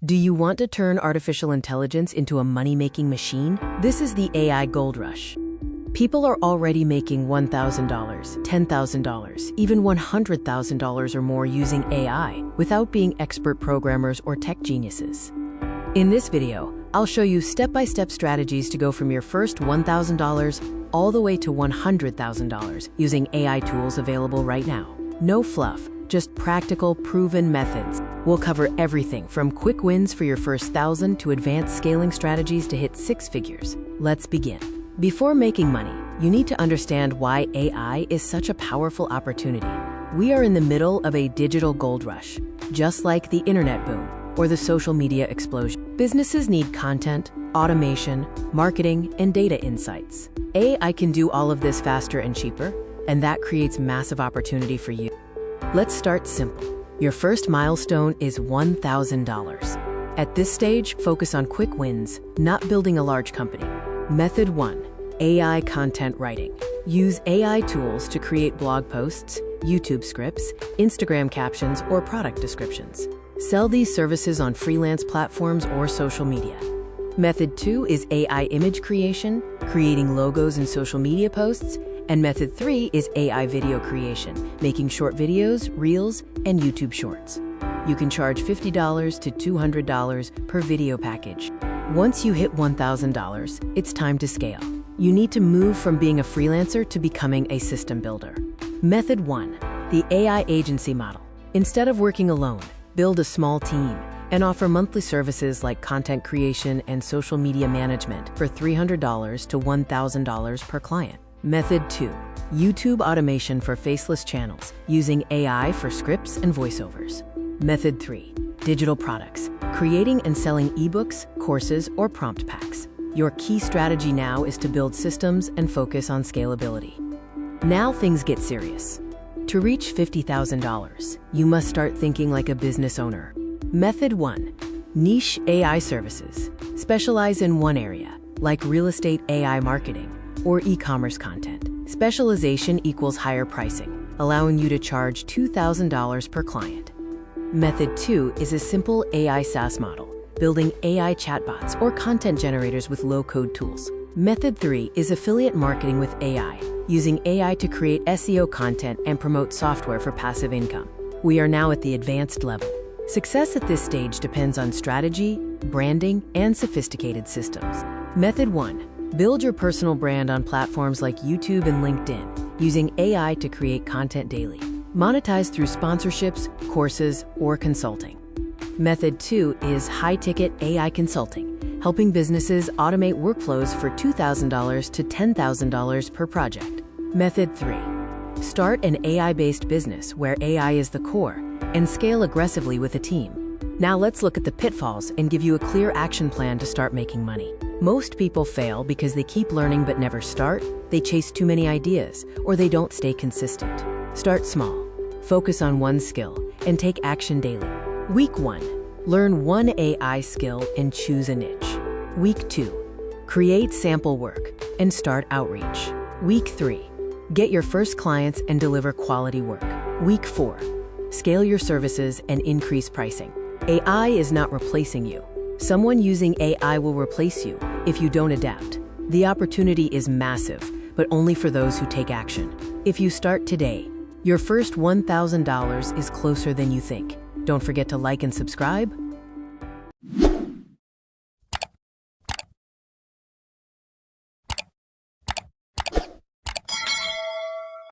Do you want to turn artificial intelligence into a money-making machine? This is the AI gold rush. People are already making $1,000, $10,000, even $100,000 or more using AI without being expert programmers or tech geniuses. In this video, I'll show you step-by-step strategies to go from your first $1,000 all the way to $100,000 using AI tools available right now. No fluff, just practical, proven methods. We'll cover everything from quick wins for your first 1,000 to advanced scaling strategies to hit 6 figures. Let's begin. Before making money, you need to understand why AI is such a powerful opportunity. We are in the middle of a digital gold rush, just like the internet boom or the social media explosion. Businesses need content, automation, marketing, and data insights. AI can do all of this faster and cheaper, and that creates massive opportunity for you. Let's start simple. Your first milestone is $1,000. At this stage, focus on quick wins, not building a large company. Method 1. AI content writing. Use AI tools to create blog posts, YouTube scripts, Instagram captions, or product descriptions. Sell these services on freelance platforms or social media. Method 2 is AI image creation, creating logos and social media posts. And method 3 is AI video creation, making short videos, reels, and YouTube shorts. You can charge $50 to $200 per video package. Once you hit $1,000, it's time to scale. You need to move from being a freelancer to becoming a system builder. Method 1, the AI agency model. Instead of working alone, build a small team and offer monthly services like content creation and social media management for $300 to $1,000 per client. Method 2, YouTube automation for faceless channels, using AI for scripts and voiceovers. Method 3, digital products, creating and selling ebooks, courses, or prompt packs. Your key strategy now is to build systems and focus on scalability. Now things get serious. To reach $50,000, you must start thinking like a business owner. Method 1, niche AI services. Specialize in one area, like real estate AI marketing or e-commerce content. Specialization equals higher pricing, allowing you to charge $2,000 per client. Method 2 is a simple AI SaaS model, building AI chatbots or content generators with low-code tools. Method 3 is affiliate marketing with AI, using AI to create SEO content and promote software for passive income. We are now at the advanced level. Success at this stage depends on strategy, branding, and sophisticated systems. Method 1, build your personal brand on platforms like YouTube and LinkedIn, using AI to create content daily. Monetize through sponsorships, courses, or consulting. Method 2 is high-ticket AI consulting, helping businesses automate workflows for $2,000 to $10,000 per project. Method 3, start an AI-based business where AI is the core and scale aggressively with a team. Now let's look at the pitfalls and give you a clear action plan to start making money. Most people fail because they keep learning but never start, they chase too many ideas, or they don't stay consistent. Start small, focus on one skill, and take action daily. Week 1, learn one AI skill and choose a niche. Week 2, create sample work and start outreach. Week 3, get your first clients and deliver quality work. Week 4, scale your services and increase pricing. AI is not replacing you. Someone using AI will replace you if you don't adapt. The opportunity is massive, but only for those who take action. If you start today, your first $1,000 is closer than you think. Don't forget to like and subscribe.